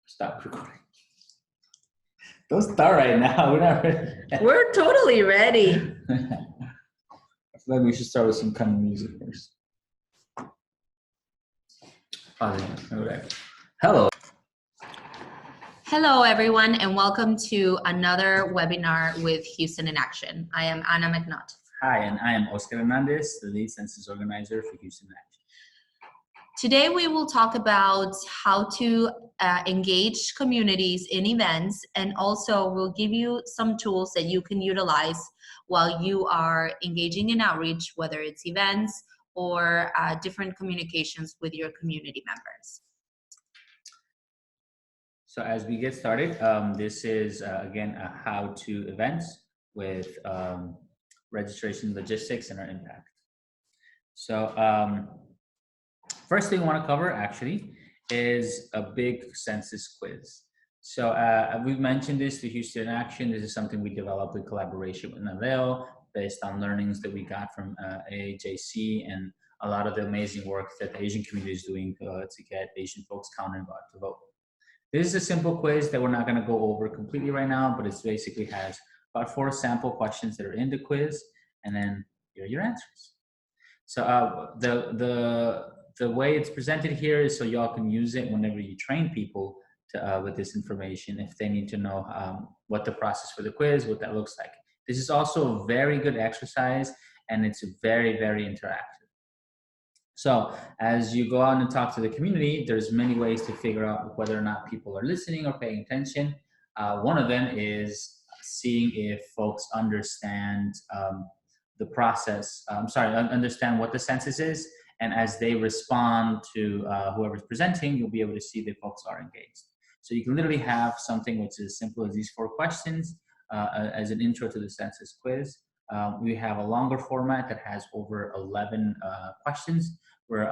Stop recording. Don't start right now. We're not ready. We're totally ready. I feel like we should start with some kind of music first. Hello. Hello, everyone, and welcome to another webinar with Houston in Action. I am Ana McNutt. Hi, and I am Oscar Hernandez, the lead census organizer for Houston in Action. Today, we will talk about how to engage communities in events, and also we'll give you some tools that you can utilize while you are engaging in outreach, whether it's events or different communications with your community members. So as we get started, this is, again, a how-to events with registration logistics and our impact. So first thing I want to cover, actually, is a big census quiz. So we've mentioned this to Houston in Action. This is something we developed in collaboration with NALEO based on learnings that we got from AAJC and a lot of the amazing work that the Asian community is doing to get Asian folks counted to vote. This is a simple quiz that we're not going to go over completely right now, but it basically has about 4 sample questions that are in the quiz, and then here are your answers. So the way it's presented here is so y'all can use it whenever you train people to, with this information if they need to know what the process for the quiz, what that looks like. This is also a very good exercise, and it's very, very interactive. So as you go out and talk to the community, there's many ways to figure out whether or not people are listening or paying attention. One of them is seeing if folks understand the process, understand what the census is, and as they respond to whoever's presenting, you'll be able to see that folks are engaged. So you can literally have something which is as simple as these 4 questions as an intro to the census quiz. We have a longer format that has over 11 questions where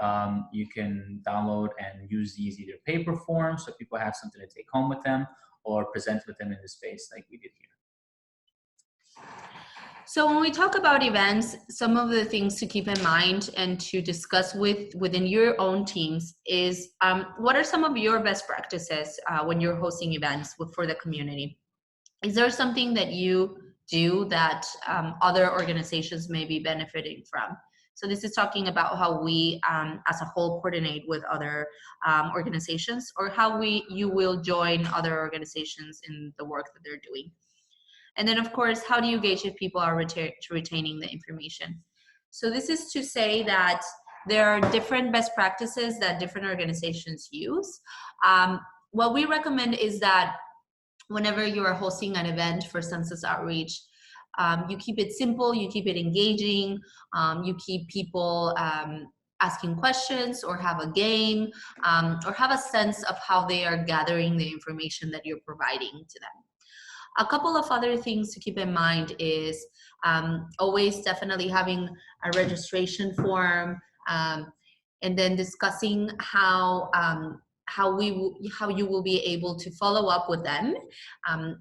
you can download and use these either paper form so people have something to take home with them or present with them in the space like we did here. So when we talk about events, some of the things to keep in mind and to discuss within your own teams is what are some of your best practices when you're hosting events for the community? Is there something that you do that other organizations may be benefiting from? So this is talking about how we as a whole coordinate with other organizations, or how you will join other organizations in the work that they're doing. And then, of course, how do you gauge if people are retaining the information? So this is to say that there are different best practices that different organizations use. What we recommend is that whenever you are hosting an event for census outreach, you keep it simple, you keep it engaging, you keep people asking questions or have a game or have a sense of how they are gathering the information that you're providing to them. A couple of other things to keep in mind is always definitely having a registration form and then discussing how you will be able to follow up with them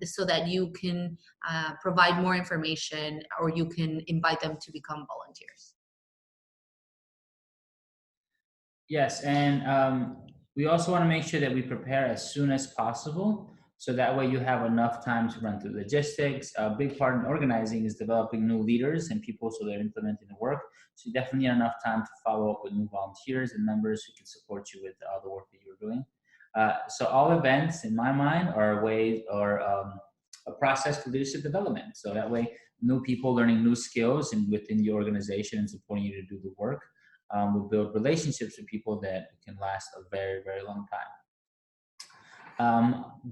so that you can provide more information or you can invite them to become volunteers. Yes, and we also want to make sure that we prepare as soon as possible. So that way you have enough time to run through logistics. A big part in organizing is developing new leaders and people so they're implementing the work. So you definitely need enough time to follow up with new volunteers and members who can support you with all the work that you're doing. So all events, in my mind, are a way or a process for leadership development. So that way new people learning new skills and within the organization and supporting you to do the work will build relationships with people that can last a very, very long time.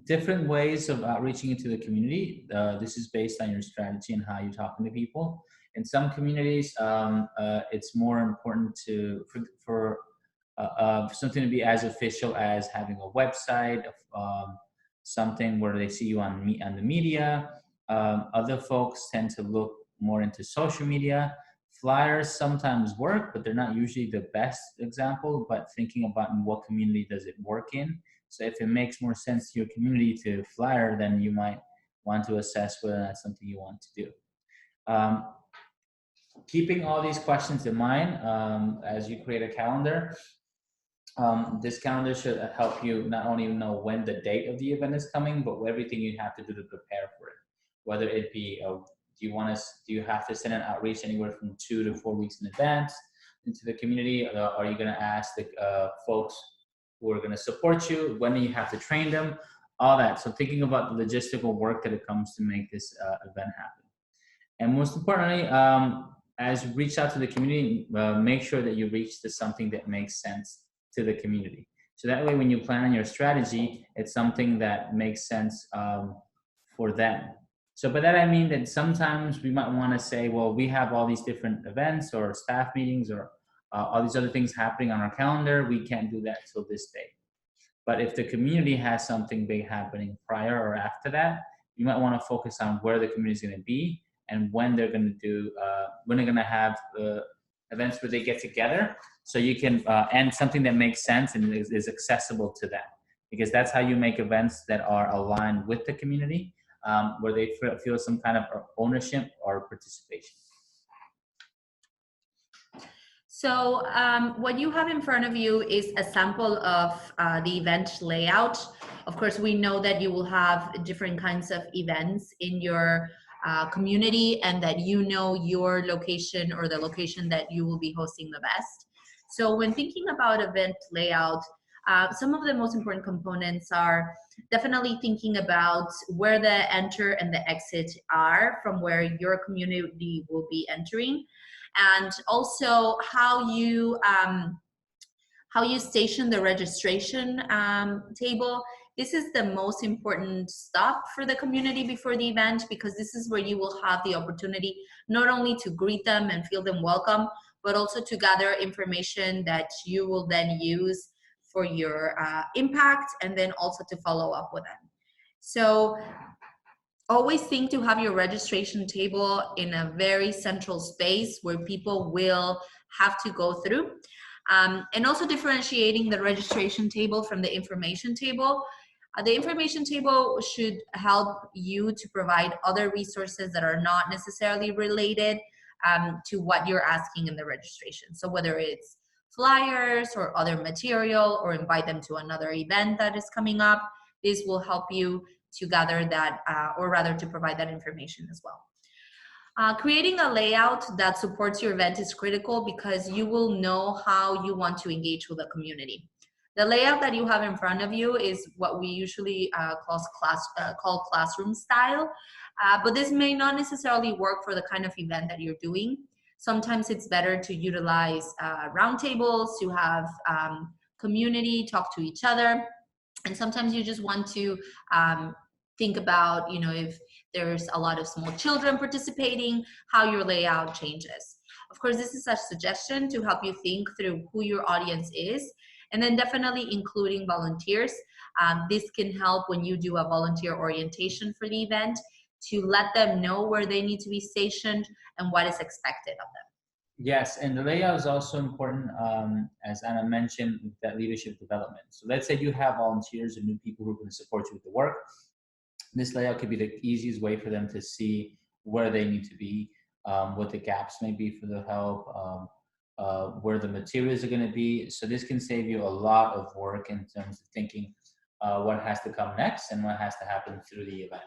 Different ways of outreaching into the community. This is based on your strategy and how you're talking to people. In some communities, it's more important for something to be as official as having a website, something where they see you on the media. Other folks tend to look more into social media. Flyers sometimes work, but they're not usually the best example, but thinking about in what community does it work in. So if it makes more sense to your community to flyer, then you might want to assess whether that's something you want to do. Keeping all these questions in mind as you create a calendar, This calendar should help you not only know when the date of the event is coming, but everything you have to do to prepare for it. Whether it be, do you have to send an outreach anywhere from 2 to 4 weeks in advance into the community? Are you going to ask the folks who are going to support you? When do you have to train them? All that. So thinking about the logistical work that it comes to make this event happen. And most importantly, as you reach out to the community, make sure that you reach to something that makes sense to the community. So that way, when you plan your strategy, it's something that makes sense for them. So by that I mean that sometimes we might want to say, well, we have all these different events or staff meetings or all these other things happening on our calendar. We can't do that till this day. But if the community has something big happening prior or after that, you might want to focus on where the community is going to be and when they're going to do, when they're going to have events where they get together, so you can and something that makes sense and is accessible to them, because that's how you make events that are aligned with the community, where they feel some kind of ownership or participation. So what you have in front of you is a sample of the event layout. Of course, we know that you will have different kinds of events in your community, and that you know your location or the location that you will be hosting the best. So when thinking about event layout, some of the most important components are definitely thinking about where the enter and the exit are from where your community will be entering, and also how you station the registration table. This is the most important stop for the community before the event, because this is where you will have the opportunity not only to greet them and feel them welcome, but also to gather information that you will then use for your impact, and then also to follow up with them. So always think to have your registration table in a very central space where people will have to go through. And also differentiating the registration table from the information table. The information table should help you to provide other resources that are not necessarily related to what you're asking in the registration. So whether it's flyers or other material, or invite them to another event that is coming up, this will help you to gather that, or rather to provide that information as well. Creating a layout that supports your event is critical, because you will know how you want to engage with the community. The layout that you have in front of you is what we usually call classroom style, but this may not necessarily work for the kind of event that you're doing. Sometimes it's better to utilize roundtables, to have community talk to each other, and sometimes you just want to think about, if there's a lot of small children participating, how your layout changes. Of course, this is a suggestion to help you think through who your audience is, and then definitely including volunteers. This can help when you do a volunteer orientation for the event, to let them know where they need to be stationed and what is expected of them. Yes, and the layout is also important, as Anna mentioned, that leadership development. So let's say you have volunteers and new people who are going to support you with the work. This layout could be the easiest way for them to see where they need to be, what the gaps may be for the help, where the materials are going to be. So this can save you a lot of work in terms of thinking what has to come next and what has to happen through the event.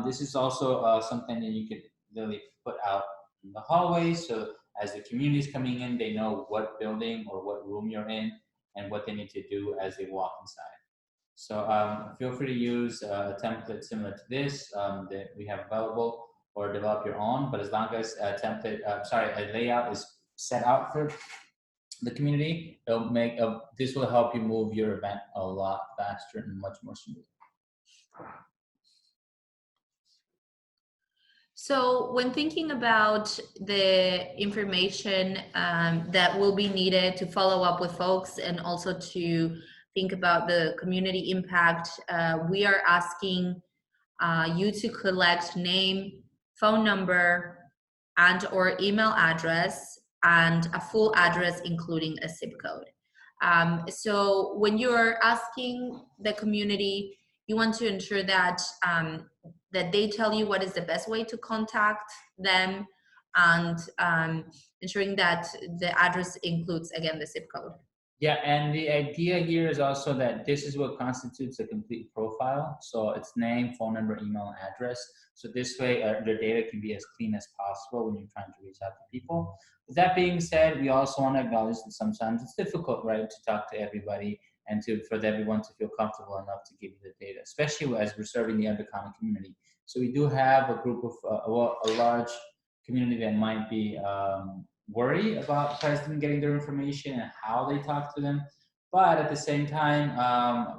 This is also something that you could really put out in the hallways, so as the community is coming in, they know what building or what room you're in and what they need to do as they walk inside. So feel free to use a template similar to this that we have available, or develop your own. But as long as a layout is set out for the community, it'll make this will help you move your event a lot faster and much more smoothly. So when thinking about the information that will be needed to follow up with folks, and also to think about the community impact, we are asking you to collect name, phone number, and or email address, and a full address including a zip code. So when you're asking the community, you want to ensure that that they tell you what is the best way to contact them, and ensuring that the address includes, again, the zip code. Yeah, and the idea here is also that this is what constitutes a complete profile. So it's name, phone number, email, and address. So this way, the data can be as clean as possible when you're trying to reach out to people. With that being said, we also want to acknowledge that sometimes it's difficult, right, to talk to everybody and for everyone to feel comfortable enough to give you the data, especially as we're serving the undercounted community. So we do have a group of a large community that might be worry about president getting their information and how they talk to them. But at the same time,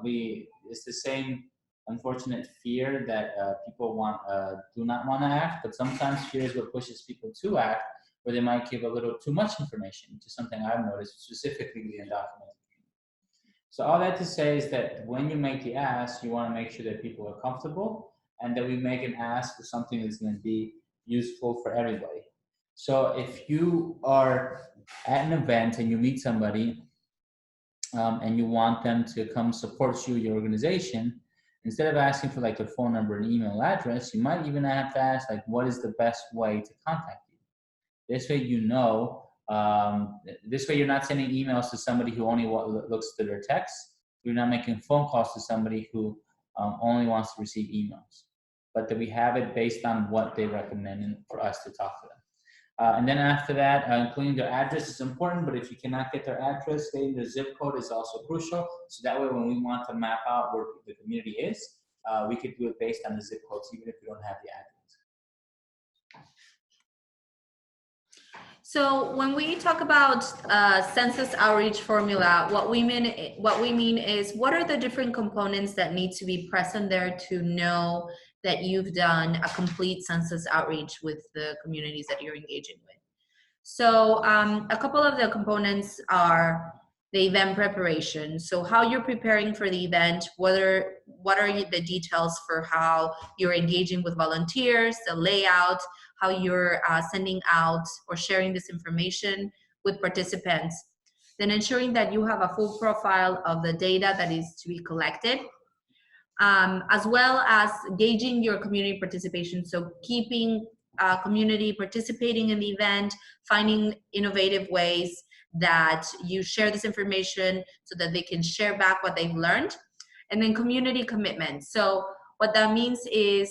it's the same unfortunate fear that people do not want to act. But sometimes fear is what pushes people to act, where they might give a little too much information, which is something I've noticed specifically in undocumented. So all that to say is that when you make the ask, you want to make sure that people are comfortable and that we make an ask for something that's going to be useful for everybody. So if you are at an event and you meet somebody and you want them to come support you, your organization, instead of asking for like their phone number and email address, you might even have to ask like, what is the best way to contact you? This way, this way you're not sending emails to somebody who only looks to their texts. You're not making phone calls to somebody who only wants to receive emails. But that we have it based on what they recommend for us to talk to them. And then after that, including their address is important, but if you cannot get their address, stating their zip code is also crucial. So that way, when we want to map out where the community is, we could do it based on the zip codes, even if we don't have the address. So when we talk about census outreach formula, what we mean is what are the different components that need to be present there to know that you've done a complete census outreach with the communities that you're engaging with. So a couple of the components are the event preparation. So how you're preparing for the event, what are the details for how you're engaging with volunteers, the layout, how you're sending out or sharing this information with participants. Then ensuring that you have a full profile of the data that is to be collected, as well as gauging your community participation. So keeping community participating in the event, finding innovative ways that you share this information so that they can share back what they've learned. And then community commitment. So what that means is,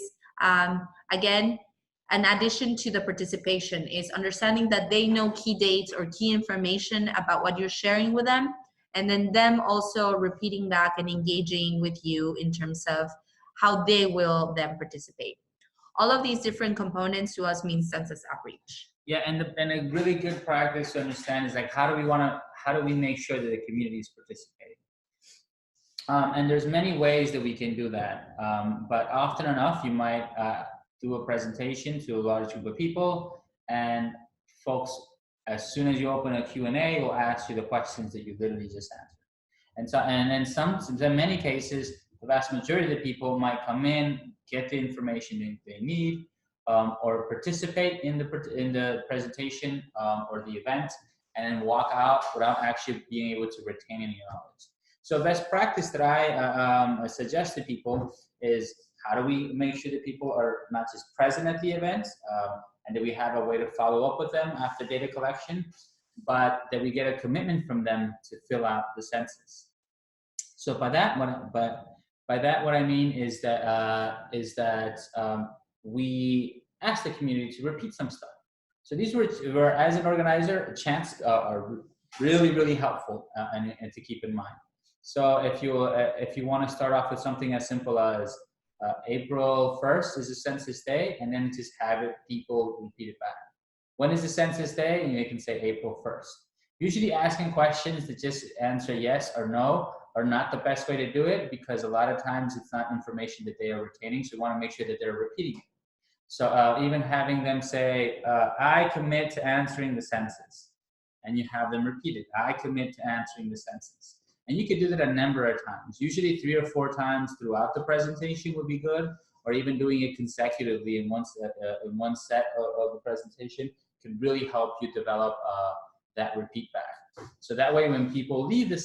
again, in addition to the participation, is understanding that they know key dates or key information about what you're sharing with them, and then them also repeating back and engaging with you in terms of how they will then participate. All of these different components to us mean census outreach. Yeah, and a really good practice to understand is like how do we make sure that the community is participating? And there's many ways that we can do that, but often enough you might do a presentation to a large group of people, and folks, as soon as you open a Q&A, will ask you the questions that you literally just answered. And so, and in many cases, the vast majority of the people might come in, get the information they need, or participate in the presentation or the event, and then walk out without actually being able to retain any knowledge. So best practice that I suggest to people is how do we make sure that people are not just present at the event, and that we have a way to follow up with them after data collection, but that we get a commitment from them to fill out the census. So by that, what I mean is that we ask the community to repeat some stuff. So these were as an organizer, a chance are really helpful and to keep in mind. So if you want to start off with something as simple as April 1st is a census day, and then just have people repeat it back. When is the census day? And you can say April 1st. Usually asking questions that just answer yes or no are not the best way to do it, because a lot of times it's not information that they are retaining. So we want to make sure that they're repeating it. So even having them say, I commit to answering the census, and you have them repeat it. I commit to answering the census. And you could do that a number of times. Usually 3 or 4 times throughout the presentation would be good, or even doing it consecutively in one set of the presentation can really help you develop that repeat back. So that way, when people leave the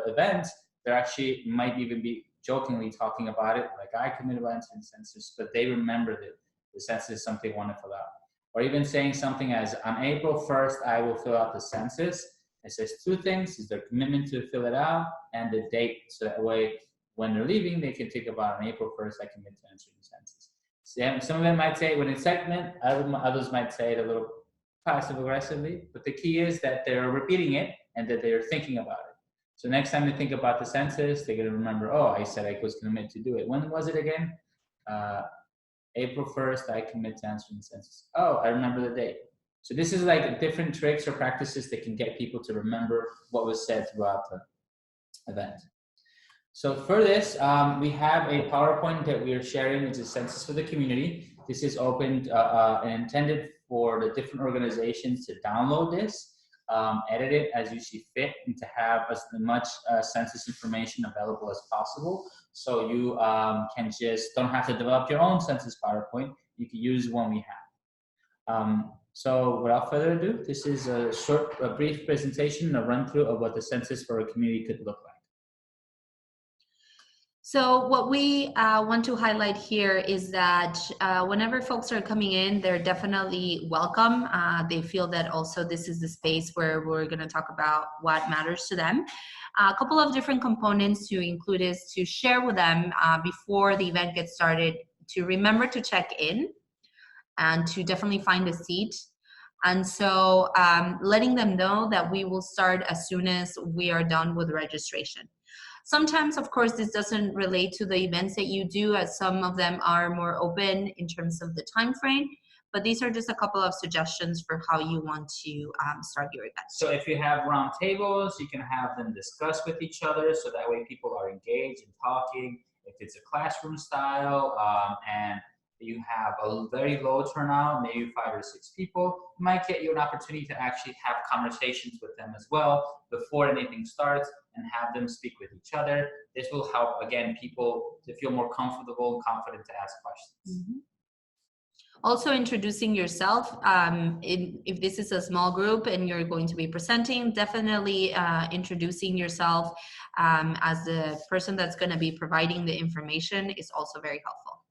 event, they're actually might even be jokingly talking about it, like I committed to answering the census, but they remember that the census is something they want to fill out. Or even saying something as, on April 1st, I will fill out the census. It says two things: is their commitment to fill it out and the date, so that way when they're leaving, they can think about on April 1st, I commit to answering the census. Some of them might say it with excitement, others might say it a little passive aggressively, but the key is that they're repeating it and that they're thinking about it. So next time they think about the census, they're going to remember, oh, I said I was committed to do it. When was it again? April 1st, I commit to answering the census. Oh, I remember the date. So this is like different tricks or practices that can get people to remember what was said throughout the event. So for this, we have a PowerPoint that we are sharing, which is Census for the Community. This is opened and intended for the different organizations to download this, edit it as you see fit, and to have as much census information available as possible. So you can just don't have to develop your own census PowerPoint. You can use one we have. So without further ado, this is a brief presentation, a run through of what the census for a community could look like. So what we want to highlight here is that whenever folks are coming in, they're definitely welcome. They feel that also this is the space where we're going to talk about what matters to them. A couple of different components to include is to share with them before the event gets started, to remember to check in and to definitely find a seat. And so letting them know that we will start as soon as we are done with registration. Sometimes, of course, this doesn't relate to the events that you do, as some of them are more open in terms of the time frame, but these are just a couple of suggestions for how you want to start your event. So if you have round tables, you can have them discuss with each other, so that way people are engaged and talking. If it's a classroom style and you have a very low turnout, maybe 5 or 6 people, it might get you an opportunity to actually have conversations with them as well before anything starts and have them speak with each other. This will help, again, people to feel more comfortable and confident to ask questions. Mm-hmm. Also introducing yourself. If this is a small group and you're going to be presenting, definitely introducing yourself as the person that's going to be providing the information is also very helpful.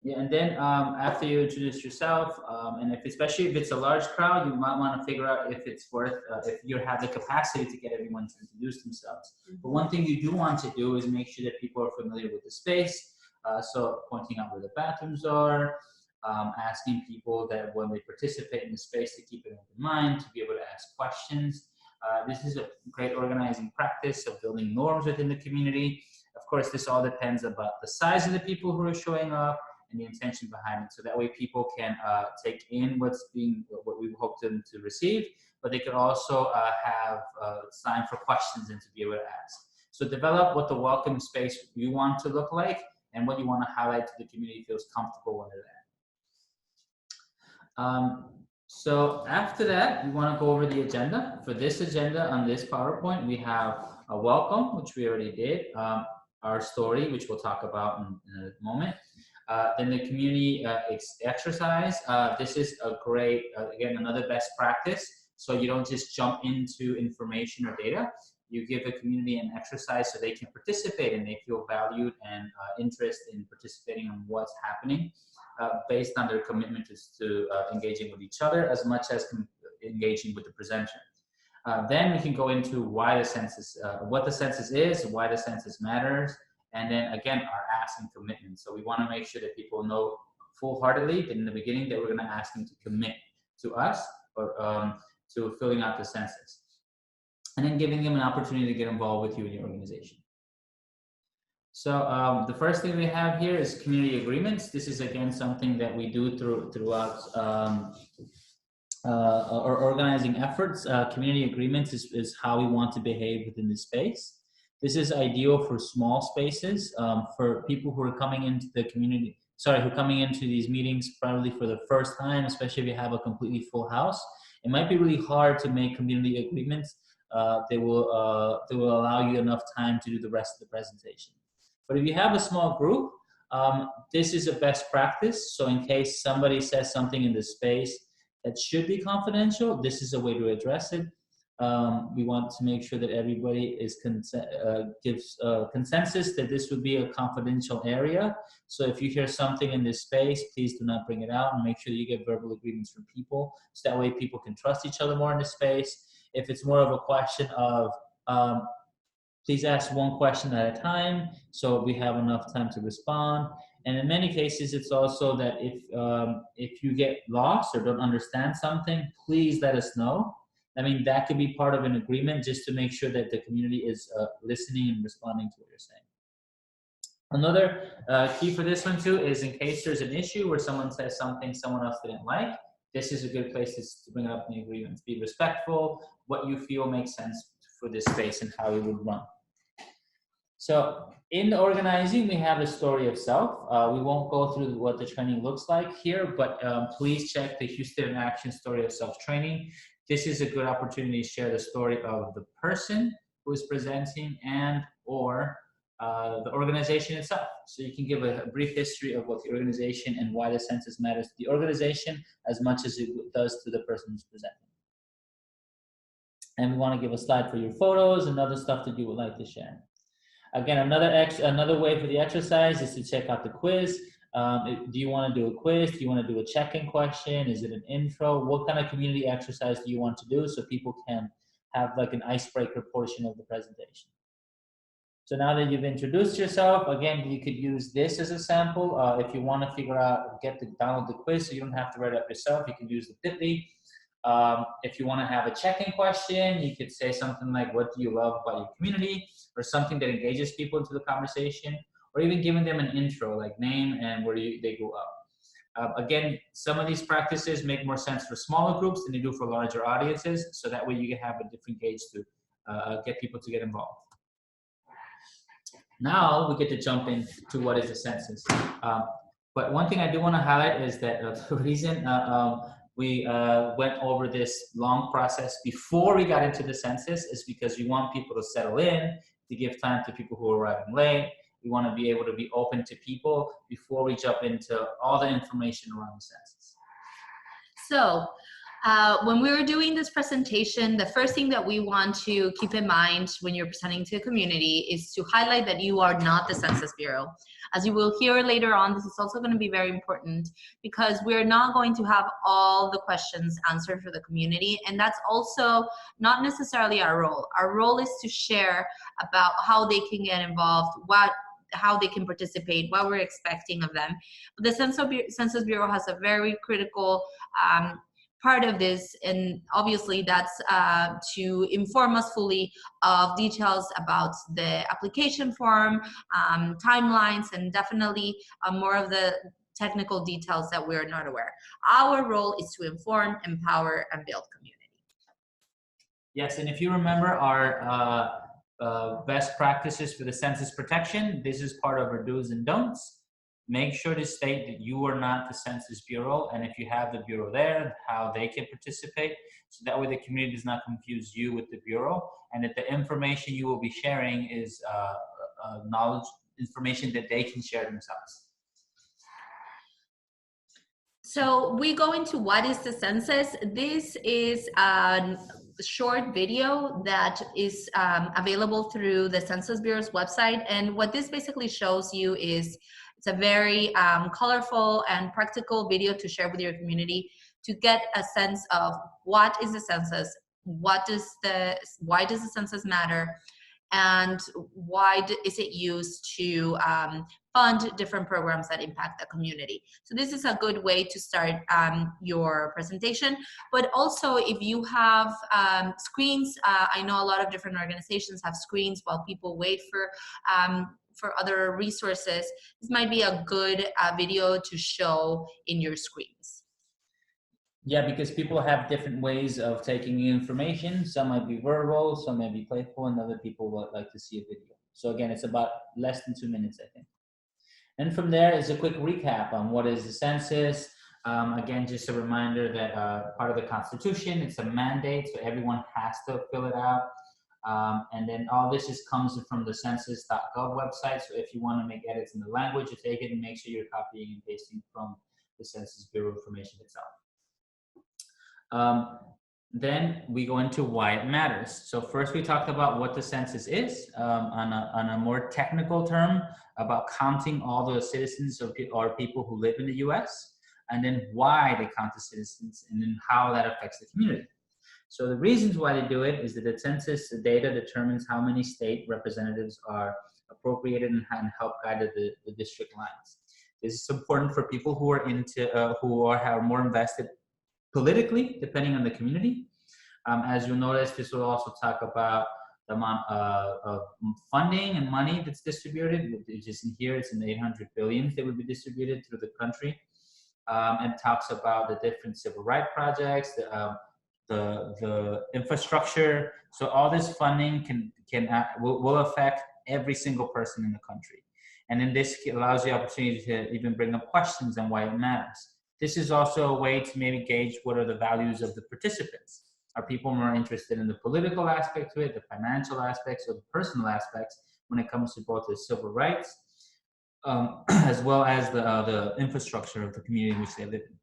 Yeah, and then after you introduce yourself, and especially if it's a large crowd, you might want to figure out if it's worth, if you have the capacity to get everyone to introduce themselves. Mm-hmm. But one thing you do want to do is make sure that people are familiar with the space. So pointing out where the bathrooms are, asking people that when they participate in the space to keep it in mind, to be able to ask questions. This is a great organizing practice of building norms within the community. Of course, this all depends about the size of the people who are showing up and the intention behind it. So that way people can take in what we hope them to receive, but they can also have time for questions and to be able to ask. So develop what the welcome space you want to look like and what you want to highlight to the community feels comfortable when they're there. So after that, we want to go over the agenda. For this agenda on this PowerPoint, we have a welcome, which we already did, our story, which we'll talk about in a moment. Then the community exercise. This is a great, again, another best practice. So you don't just jump into information or data. You give the community an exercise so they can participate and they feel valued and interest in participating in what's happening based on their commitment to engaging with each other as much as engaging with the presenter. Then we can go into why the census, what the census is, why the census matters, and then again, our ask and commitment. So we want to make sure that people know full-heartedly in the beginning that we're going to ask them to commit to us or to filling out the census. And then giving them an opportunity to get involved with you in your organization. So the first thing we have here is community agreements. This is again something that we do throughout our organizing efforts. Community agreements is how we want to behave within the space. This is ideal for small spaces, for people who are coming into the community, who are coming into these meetings probably for the first time, especially if you have a completely full house. It might be really hard to make community agreements. They will allow you enough time to do the rest of the presentation. But if you have a small group, this is a best practice. So in case somebody says something in the space that should be confidential, this is a way to address it. We want to make sure that everybody gives consensus that this would be a confidential area. So if you hear something in this space, please do not bring it out, and make sure that you get verbal agreements from people. So that way people can trust each other more in this space. If it's more of a question of, please ask one question at a time so we have enough time to respond. And in many cases, it's also that if you get lost or don't understand something, please let us know. I mean, that could be part of an agreement just to make sure that the community is listening and responding to what you're saying. Another key for this one too is in case there's an issue where someone says something someone else didn't like, this is a good place to bring it up in the agreements. Be respectful, what you feel makes sense for this space and how it would run. So in the organizing, we have the story of self. We won't go through what the training looks like here, but please check the Houston in Action story of self training. This is a good opportunity to share the story of the person who is presenting and or the organization itself. So you can give a brief history of what the organization and why the census matters to the organization as much as it does to the person who's presenting. And we want to give a slide for your photos and other stuff that you would like to share. Again, another way for the exercise is to check out the quiz. Do you want to do a quiz? Do you want to do a check-in question? Is it an intro? What kind of community exercise do you want to do so people can have like an icebreaker portion of the presentation? So now that you've introduced yourself, again, you could use this as a sample. If you want to figure out, download the quiz so you don't have to write it up yourself, you can use the Bitly. If you want to have a check-in question, you could say something like, what do you love about your community? Or something that engages people into the conversation, or even giving them an intro, like name and where they grew up. Again, some of these practices make more sense for smaller groups than they do for larger audiences, so that way you can have a different gauge to get people to get involved. Now we get to jump into what is the census. But one thing I do want to highlight is that the reason we went over this long process before we got into the census is because we want people to settle in, to give time to people who are arriving late. We want to be able to be open to people before we jump into all the information around the census. So when we were doing this presentation, the first thing that we want to keep in mind when you're presenting to the community is to highlight that you are not the Census Bureau. As you will hear later on, this is also going to be very important because we're not going to have all the questions answered for the community, and that's also not necessarily our role. Our role is to share about how they can get involved, how they can participate, what we're expecting of them. But the Census Bureau has a very critical part of this, and obviously that's to inform us fully of details about the application form, timelines, and definitely more of the technical details that we're not aware. Our role is to inform, empower, and build community. Yes, and if you remember our best practices for the census protection, this is part of our do's and don'ts. Make sure to state that you are not the Census Bureau, and if you have the Bureau there, how they can participate, so that way the community does not confuse you with the Bureau, and that the information you will be sharing is knowledge, information that they can share themselves. So we go into what is the census. This is a short video that is available through the Census Bureau's website, and what this basically shows you is it's a very colorful and practical video to share with your community to get a sense of what is the census, why does the census matter, and why is it used to fund different programs that impact the community. So this is a good way to start your presentation. But also if you have screens, I know a lot of different organizations have screens while people wait for other resources. This might be a good video to show in your screens. Yeah, because people have different ways of taking in information. Some might be verbal, some might be playful, and other people would like to see a video. So again, it's about less than 2 minutes, I think. And from there is a quick recap on what is the census. Again, just a reminder that part of the Constitution, it's a mandate, so everyone has to fill it out. And then all this just comes from the census.gov website. So if you want to make edits in the language, you take it and make sure you're copying and pasting from the Census Bureau information itself. Then we go into why it matters. So first we talked about what the census is on a more technical term about counting all the citizens or people who live in the US, and then why they count the citizens and then how that affects the community. So the reasons why they do it is that the census data determines how many state representatives are appropriated and help guide the district lines. This is important for people who are are more invested politically, depending on the community. As you'll notice, this will also talk about the amount of funding and money that's distributed. Which is in here, it's in the 800 billions that would be distributed through the country, and talks about the different civil rights projects, the infrastructure. So all this funding will affect every single person in the country, and then this allows the opportunity to even bring up questions on why it matters. This is also a way to maybe gauge what are the values of the participants. Are people more interested in the political aspect to it, the financial aspects, or the personal aspects when it comes to both the civil rights, as well as the infrastructure of the community in which they live in?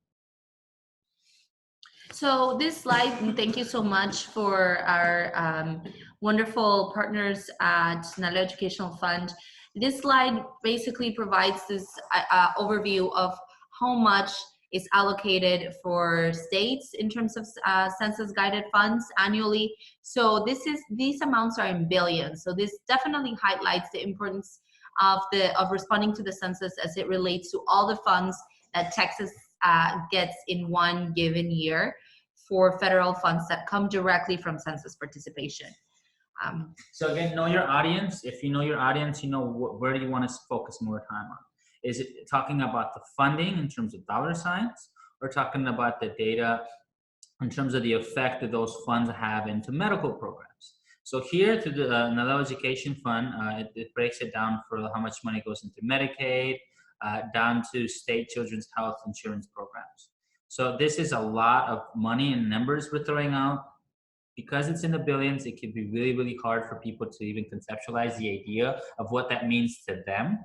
So this slide, and thank you so much for our wonderful partners at Nala Educational Fund. This slide basically provides this overview of how much is allocated for states in terms of census guided funds annually. So these amounts are in billions. So this definitely highlights the importance of responding to the census as it relates to all the funds that Texas gets in one given year for federal funds that come directly from census participation. So again, know your audience. If you know your audience, you know where do you want to focus more time on. Is it talking about the funding in terms of dollar signs, or talking about the data in terms of the effect that those funds have into medical programs? So here to the Nala Education Fund, it breaks it down for how much money goes into Medicaid, down to state children's health insurance programs. So this is a lot of money and numbers we're throwing out. Because it's in the billions, it can be really, really hard for people to even conceptualize the idea of what that means to them.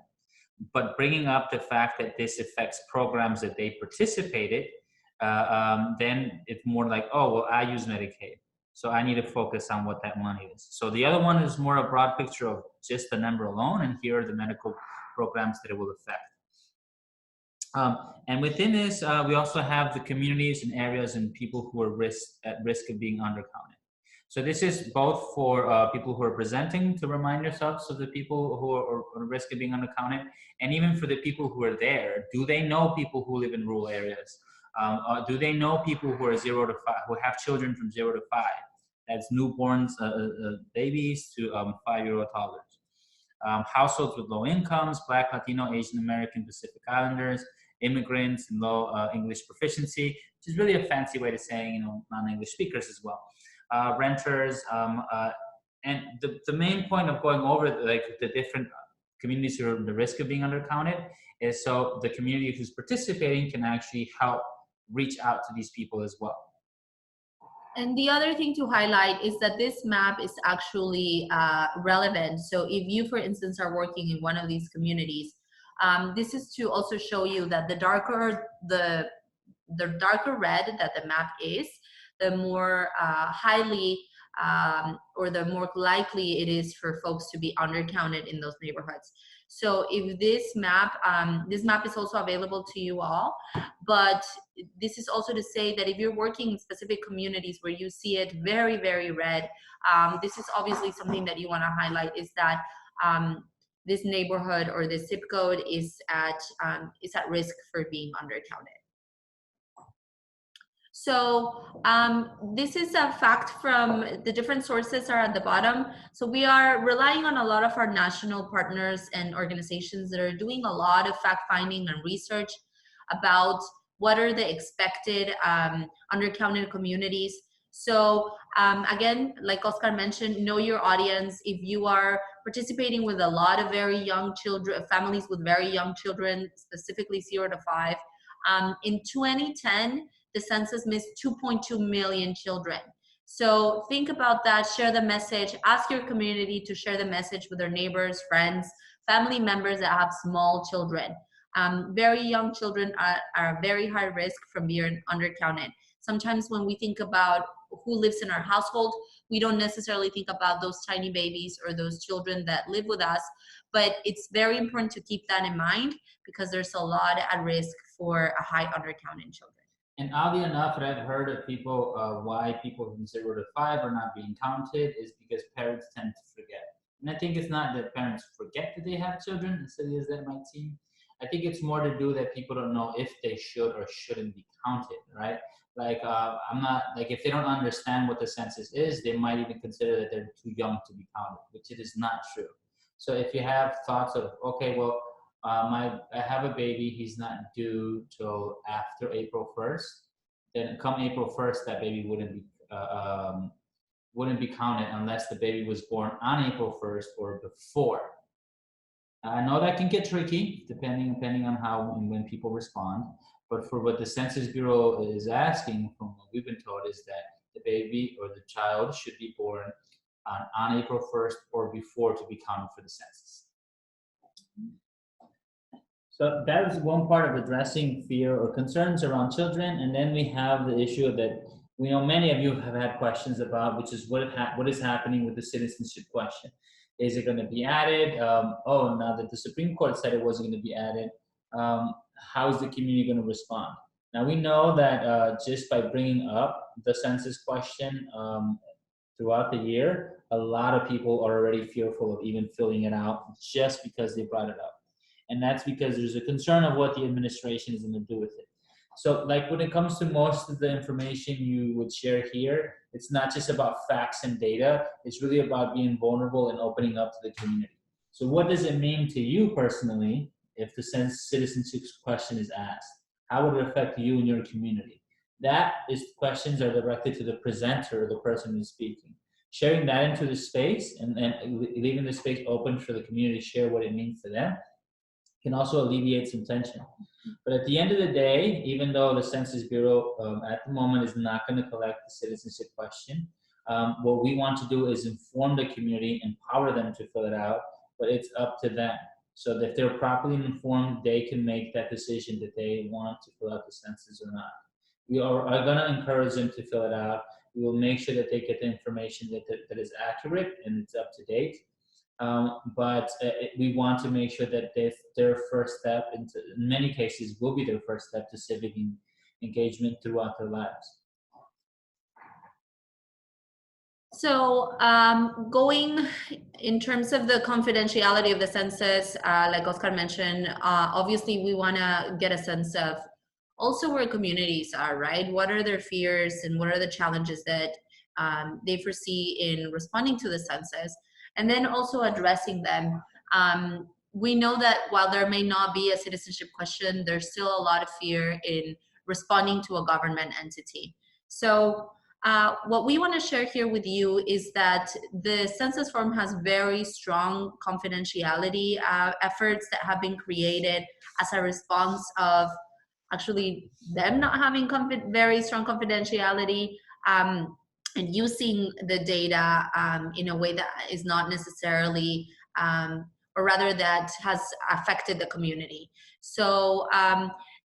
But bringing up the fact that this affects programs that they participated, then it's more like, oh, well, I use Medicaid, so I need to focus on what that money is. So the other one is more a broad picture of just the number alone, and here are the medical programs that it will affect. And within this, we also have the communities and areas and people who are at risk of being undercounted. So this is both for people who are presenting to remind yourselves of the people who are at risk of being undercounted, and even for the people who are there. Do they know people who live in rural areas? Do they know people who are 0 to 5, who have children from 0 to 5? That's newborns, babies to 5-year-old toddlers. Households with low incomes, Black, Latino, Asian American, Pacific Islanders, immigrants, and low English proficiency, which is really a fancy way to saying, non-English speakers as well. Renters, and the main point of going over the different communities who are at the risk of being undercounted is so the community who's participating can actually help reach out to these people as well. And the other thing to highlight is that this map is actually relevant. So if you, for instance, are working in one of these communities, this is to also show you that the darker red that the map is, the more highly or the more likely it is for folks to be undercounted in those neighborhoods. So if this map is also available to you all, but this is also to say that if you're working in specific communities where you see it very, very red, this is obviously something that you want to highlight, is that this neighborhood or this zip code is at risk for being undercounted. So this is a fact from the different sources are at the bottom. So we are relying on a lot of our national partners and organizations that are doing a lot of fact finding and research about what are the expected undercounted communities. So again, like Oscar mentioned, know your audience. If you are participating with a lot of very young children, families with very young children, specifically 0 to 5, in 2010, the census missed 2.2 million children. So think about that, share the message, ask your community to share the message with their neighbors, friends, family members that have small children. Very young children are very high risk from being undercounted. Sometimes when we think about who lives in our household, we don't necessarily think about those tiny babies or those children that live with us, but it's very important to keep that in mind because there's a lot at risk for a high undercount in children. And oddly enough, what I've heard of people, why people from 0 to 5 are not being counted is because parents tend to forget. And I think it's not that parents forget that they have children, as silly as that might seem. I think it's more to do that people don't know if they should or shouldn't be counted, right? Like, I'm not, like, if they don't understand what the census is, they might even consider that they're too young to be counted, which it is not true. So if you have thoughts of, okay, well, I have a baby. He's not due till after April 1st. Then come April 1st, that baby wouldn't be counted unless the baby was born on April 1st or before. I know that can get tricky depending on how and when people respond. But for what the Census Bureau is asking, from what we've been told, is that the baby or the child should be born on April 1st or before to be counted for the census. So that is one part of addressing fear or concerns around children. And then we have the issue that we know many of you have had questions about, which is what is happening with the citizenship question. Is it going to be added? Now that the Supreme Court said it wasn't going to be added, how is the community going to respond? Now we know that just by bringing up the census question throughout the year, a lot of people are already fearful of even filling it out just because they brought it up. And that's because there's a concern of what the administration is going to do with it. So, like when it comes to most of the information you would share here, it's not just about facts and data, it's really about being vulnerable and opening up to the community. So, what does it mean to you personally if the citizenship question is asked? How would it affect you and your community? That is questions are directed to the presenter or the person who's speaking. Sharing that into the space and leaving the space open for the community to share what it means to them can also alleviate some tension. But at the end of the day, even though the Census Bureau at the moment is not going to collect the citizenship question, what we want to do is inform the community, empower them to fill it out, but it's up to them. So that if they're properly informed, they can make that decision that they want to fill out the census or not. We are going to encourage them to fill it out. We will make sure that they get the information that is accurate and it's up to date. But we want to make sure that their first step, in many cases, will be their first step to civic engagement throughout their lives. So going in terms of the confidentiality of the census, like Oscar mentioned, obviously we want to get a sense of also where communities are, right? What are their fears and what are the challenges that they foresee in responding to the census, and then also addressing them. We know that while there may not be a citizenship question, there's still a lot of fear in responding to a government entity. So what we want to share here with you is that the census form has very strong confidentiality efforts that have been created as a response of actually them not having very strong confidentiality and using the data in a way that is not necessarily, or rather that has affected the community. So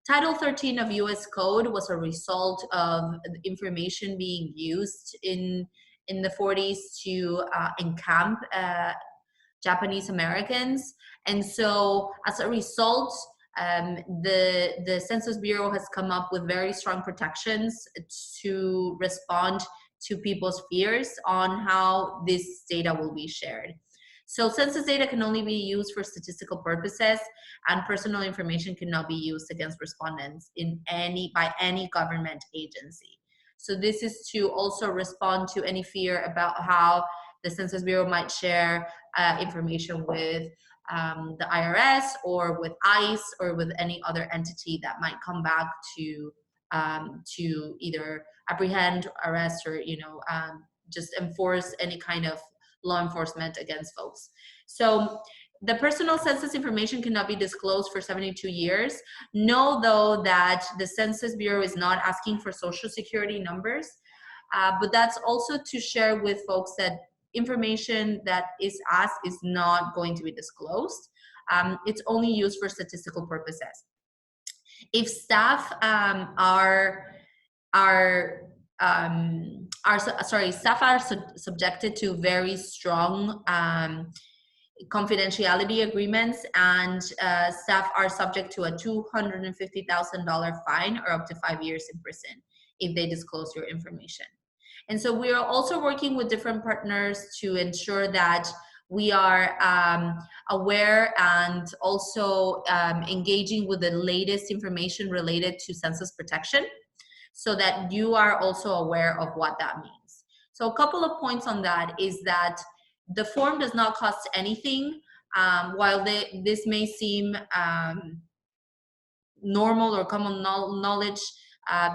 Title 13 of US Code was a result of information being used in the 40s to encamp Japanese Americans. And so as a result, the Census Bureau has come up with very strong protections to respond to people's fears on how this data will be shared. So census data can only be used for statistical purposes, and personal information cannot be used against respondents by any government agency. So this is to also respond to any fear about how the Census Bureau might share information with the IRS or with ICE or with any other entity that might come back to either apprehend, arrest, or just enforce any kind of law enforcement against folks. So the personal census information cannot be disclosed for 72 years. Know though that the Census Bureau is not asking for social security numbers, but that's also to share with folks that information that is asked is not going to be disclosed. It's only used for statistical purposes. If staff staff are subjected to very strong confidentiality agreements, and staff are subject to a $250,000 fine or up to 5 years in prison if they disclose your information. And so we are also working with different partners to ensure that we are aware and also engaging with the latest information related to census protection, so that you are also aware of what that means. So a couple of points on that is that the form does not cost anything. While this may seem normal or common knowledge,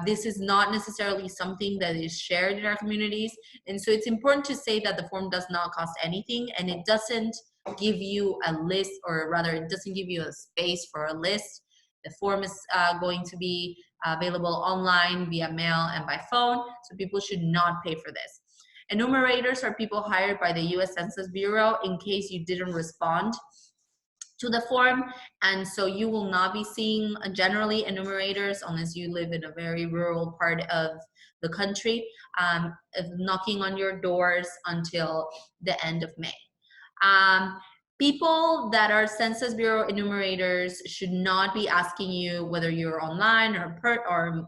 this is not necessarily something that is shared in our communities. And so it's important to say that the form does not cost anything, and it doesn't give you a list, or rather it doesn't give you a space for a list. The form is going to be available online, via mail, and by phone, so people should not pay for this. Enumerators are people hired by the US Census Bureau in case you didn't respond to the form, and so you will not be seeing generally enumerators unless you live in a very rural part of the country knocking on your doors until the end of May. People that are Census Bureau enumerators should not be asking you, whether you're online or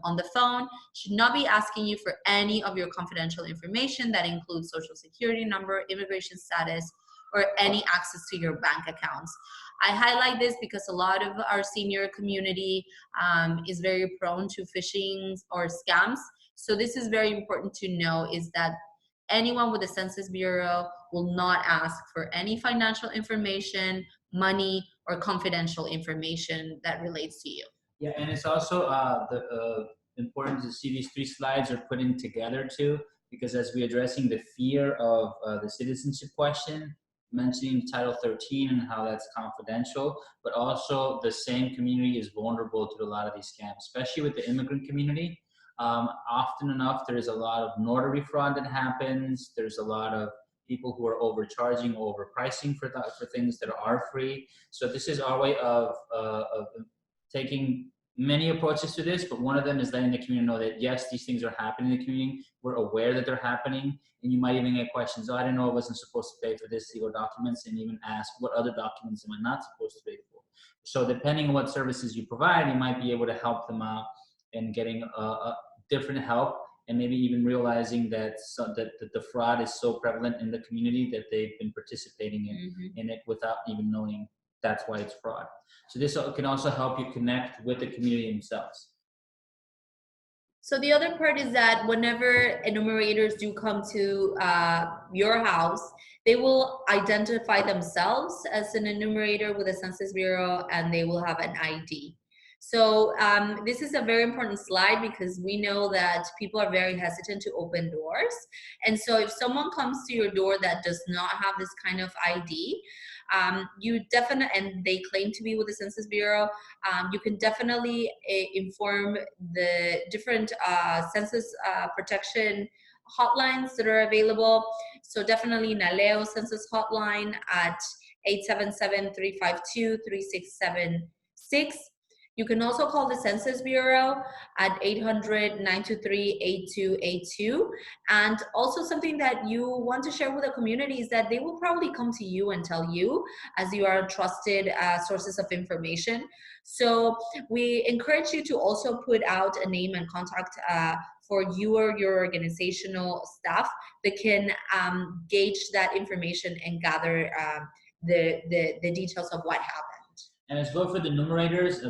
on the phone, should not be asking you for any of your confidential information that includes social security number, immigration status, or any access to your bank accounts. I highlight this because a lot of our senior community is very prone to phishing or scams. So this is very important to know, is that anyone with the Census Bureau will not ask for any financial information, money, or confidential information that relates to you. Yeah, and it's also important to see these 3 slides are put in together too, because as we're addressing the fear of the citizenship question, mentioning Title 13 and how that's confidential, but also the same community is vulnerable to a lot of these scams, especially with the immigrant community. Often enough, there's a lot of notary fraud that happens. There's a lot of people who are overcharging, overpricing for things that are free. So this is our way of taking many approaches to this, but one of them is letting the community know that yes, these things are happening in the community. We're aware that they're happening, and you might even get questions. Oh, I didn't know I wasn't supposed to pay for this legal documents, and even ask what other documents am I not supposed to pay for. So depending on what services you provide, you might be able to help them out in getting different help, and maybe even realizing that that the fraud is so prevalent in the community that they've been participating in it without even knowing that's why it's fraud. So this can also help you connect with the community themselves. So the other part is that whenever enumerators do come to your house, they will identify themselves as an enumerator with the Census Bureau, and they will have an ID. So this is a very important slide because we know that people are very hesitant to open doors. And so if someone comes to your door that does not have this kind of ID, you definitely, and they claim to be with the Census Bureau, you can definitely inform the different census protection hotlines that are available. So definitely Naleo Census Hotline at 877-352-3676. You can also call the Census Bureau at 800-923-8282. And also something that you want to share with the community is that they will probably come to you and tell you, as you are trusted sources of information. So we encourage you to also put out a name and contact for you or your organizational staff that can gauge that information and gather the details of what happened. And as well for the numerators,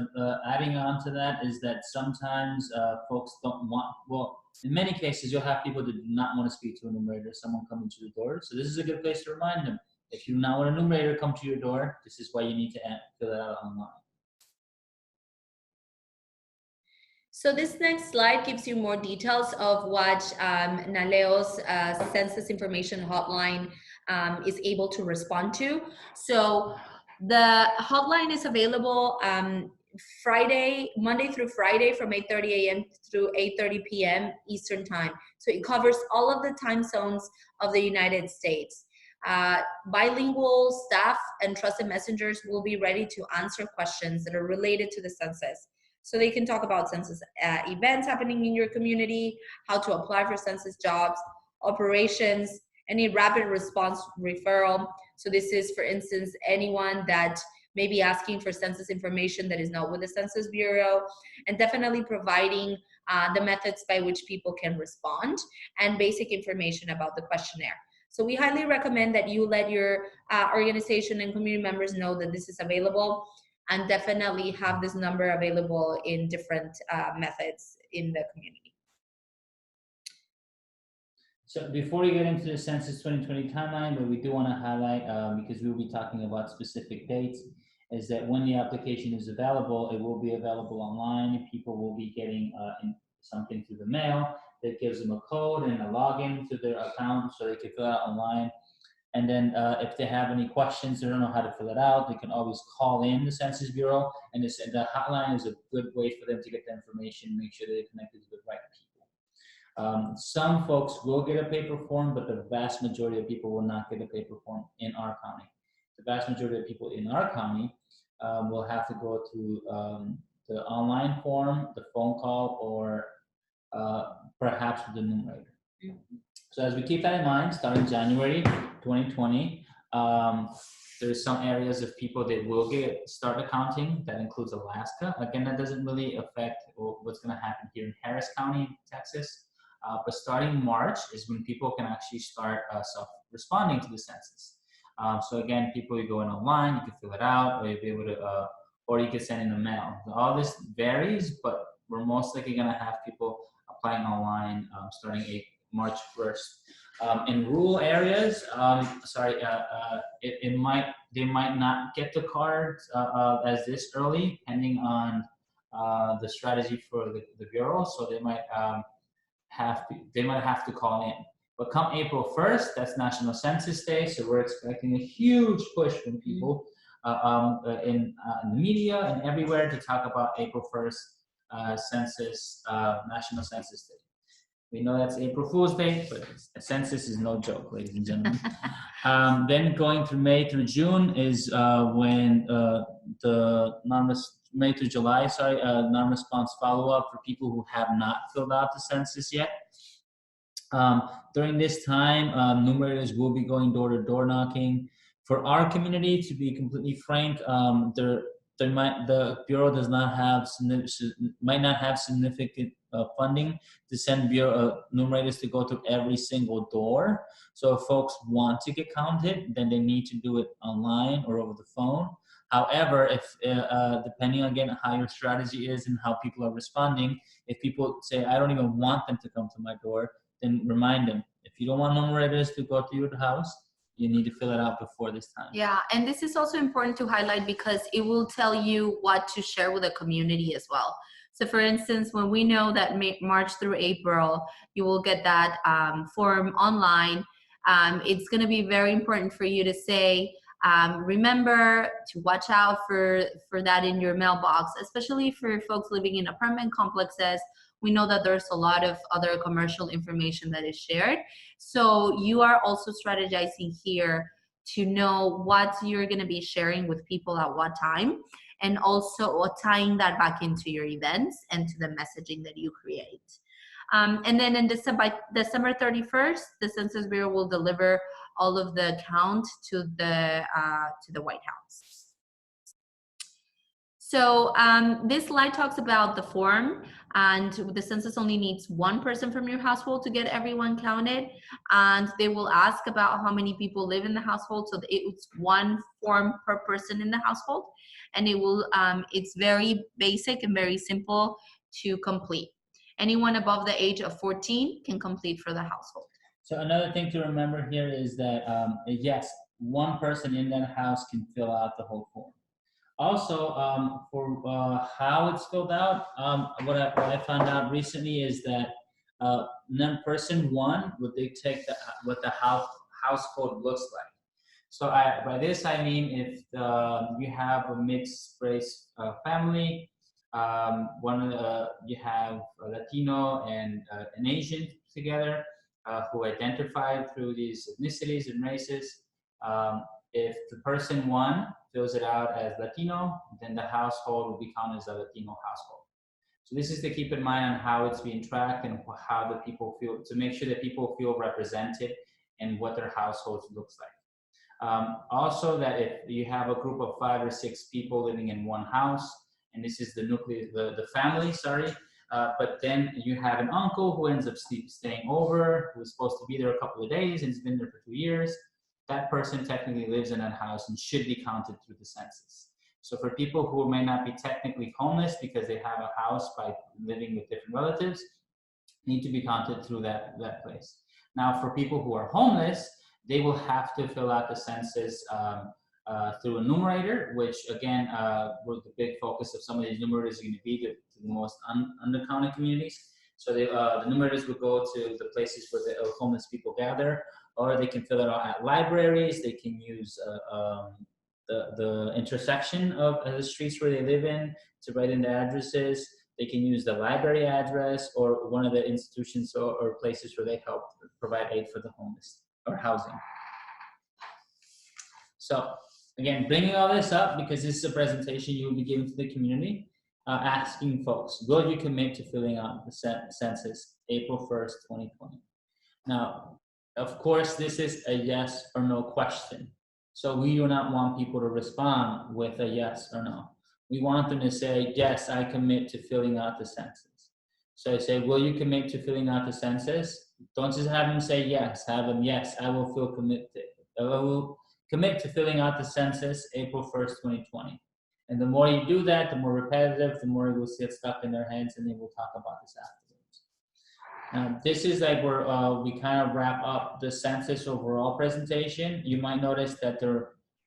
adding on to that is that sometimes folks don't want, well, in many cases, you'll have people that do not want to speak to a numerator, someone coming to the door. So this is a good place to remind them. If you do not want a numerator come to your door, this is why you need to fill it out online. So this next slide gives you more details of what Naleo's Census Information Hotline is able to respond to. So the hotline is available Monday through Friday from 8:30 a.m. through 8:30 p.m. Eastern Time. So it covers all of the time zones of the United States. Bilingual staff and trusted messengers will be ready to answer questions that are related to the census. So they can talk about census events happening in your community, how to apply for census jobs, operations, any rapid response referral, So this is, for instance, anyone that may be asking for census information that is not with the Census Bureau, and definitely providing the methods by which people can respond and basic information about the questionnaire. So we highly recommend that you let your organization and community members know that this is available, and definitely have this number available in different methods in the community. So before we get into the Census 2020 timeline, what we do want to highlight, because we will be talking about specific dates, is that when the application is available, it will be available online. People will be getting something through the mail that gives them a code and a login to their account so they can fill out online. And then if they have any questions, they don't know how to fill it out, they can always call in the Census Bureau, and the hotline is a good way for them to get the information, make sure they're connected to the right people. Some folks will get a paper form, but the vast majority of people will not get a paper form in our county. The vast majority of people in our county will have to go through the online form, the phone call, or perhaps the numerator. So as we keep that in mind, starting January 2020, there's some areas of people that will start accounting. That includes Alaska. Again, that doesn't really affect what's going to happen here in Harris County, Texas. But starting March is when people can actually start self-responding to the census. So again, people, you go in online, you can fill it out, or you'll be able to, or you can send in a mail. All this varies, but we're most likely going to have people applying online starting March 1st. In rural areas, they might not get the cards as this early, depending on the strategy for the bureau. So they might have to call in. But come April 1st, that's National Census Day, so we're expecting a huge push from people in the media and everywhere to talk about April 1st census, National Census Day. We know that's April Fool's Day, but a census is no joke, ladies and gentlemen. Then going through May through June is when May through July, non-response follow-up for people who have not filled out the census yet. During this time, numerators will be going door-to-door knocking. For our community, to be completely frank, the Bureau might not have significant funding to send numerators to go to every single door. So if folks want to get counted, then they need to do it online or over the phone. However, if depending again on how your strategy is and how people are responding, if people say, I don't even want them to come to my door, then remind them, if you don't want numerators to go to your house, you need to fill it out before this time. Yeah, and this is also important to highlight because it will tell you what to share with the community as well. So for instance, when we know that March through April, you will get that form online, it's going to be very important for you to say, remember to watch out for that in your mailbox, especially for folks living in apartment complexes. We know that there's a lot of other commercial information that is shared. So you are also strategizing here to know what you're going to be sharing with people at what time, and also tying that back into your events and to the messaging that you create. And then in December 31st, the Census Bureau will deliver all of the count to the White House. So this slide talks about the form, and the census only needs one person from your household to get everyone counted, and they will ask about how many people live in the household, so it's one form per person in the household, and it's very basic and very simple to complete. Anyone above the age of 14 can complete for the household. So another thing to remember here is that yes, one person in that house can fill out the whole form. Also, for how it's filled out, what I found out recently is that person one would dictate what the household looks like. So by this I mean if you have a mixed race family, you have a Latino and an Asian together who identify through these ethnicities and races. If the person one fills it out as Latino, then the household will be counted as a Latino household. So this is to keep in mind on how it's being tracked and how the people feel, to make sure that people feel represented and what their households looks like. Also, that if you have a group of 5 or 6 people living in one house, and this is the nucleus, the family, sorry, but then you have an uncle who ends up staying over, who was supposed to be there a couple of days and has been there for 2 years, that person technically lives in that house and should be counted through the census. So for people who may not be technically homeless because they have a house by living with different relatives, need to be counted through that place. Now, for people who are homeless, they will have to fill out the census through a numerator, which again, the big focus of some of these numerators is going to be to the most undercounted communities. So the numerators will go to the places where the homeless people gather, or they can fill it out at libraries. They can use the intersection of the streets where they live in to write in the addresses. They can use the library address or one of the institutions or places where they help provide aid for the homeless or housing. So again, bringing all this up because this is a presentation you will be giving to the community, asking folks, will you commit to filling out the census April 1st, 2020? Now, of course, this is a yes or no question. So we do not want people to respond with a yes or no. We want them to say, yes, I commit to filling out the census. So I say, will you commit to filling out the census? Don't just have them say yes, have them, yes, I will feel committed. I will commit to filling out the census April 1st, 2020. And the more you do that, the more repetitive, the more you will see it stuck in their heads, and they will talk about this afterwards. This is like where we kind of wrap up the census overall presentation. You might notice that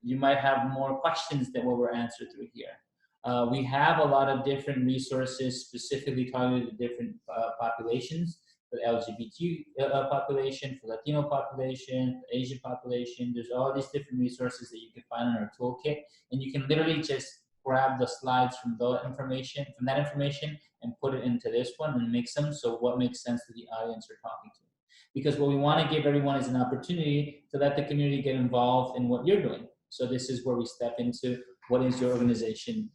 you might have more questions than what were answered through here. We have a lot of different resources specifically targeted to different populations. For the LGBT population, for Latino population, for Asian population. There's all these different resources that you can find in our toolkit, and you can literally just grab the slides from that information, and put it into this one and mix them. So what makes sense to the audience you're talking to? Because what we want to give everyone is an opportunity to let the community get involved in what you're doing. So this is where we step into what is your organization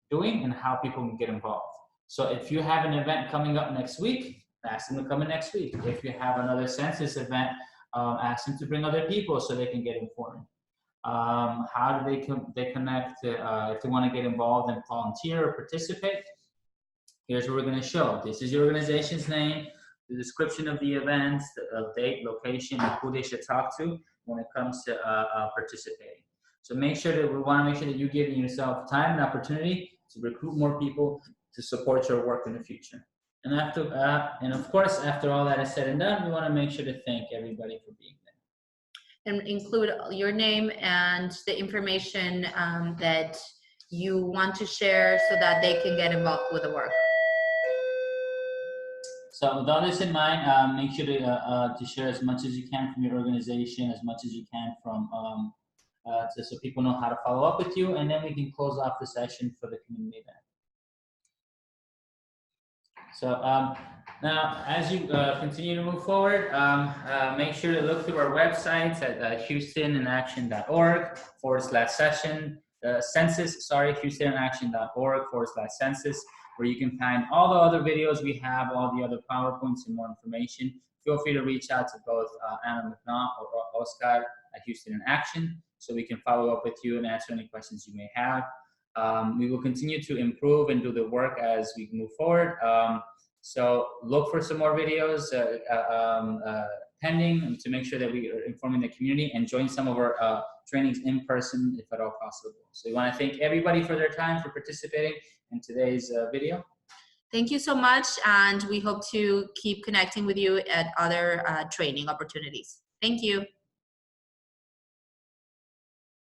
doing and how people can get involved. So if you have an event coming up next week, ask them to come in next week. If you have another census event, ask them to bring other people so they can get informed. How do they connect if they want to get involved and volunteer or participate? Here's what we're going to show. This is your organization's name, the description of the events, the date, location, and who they should talk to when it comes to participating. So we want to make sure that you're giving yourself time and opportunity to recruit more people to support your work in the future. And of course, after all that is said and done, we want to make sure to thank everybody for being there. And include your name and the information that you want to share so that they can get involved with the work. So with all this in mind, make sure to share as much as you can from your organization, as much as you can from so people know how to follow up with you, and then we can close off the session for the community event. So now, as you continue to move forward, make sure to look through our websites at HoustonInAction.org/session, census, HoustonInAction.org/census, where you can find all the other videos we have, all the other PowerPoints and more information. Feel free to reach out to both Anna McNaught or Oscar at Houston in Action so we can follow up with you and answer any questions you may have. We will continue to improve and do the work as we move forward. So look for some more videos pending to make sure that we are informing the community, and join some of our trainings in person if at all possible. So we want to thank everybody for their time, for participating in today's video. Thank you so much, and we hope to keep connecting with you at other training opportunities. Thank you.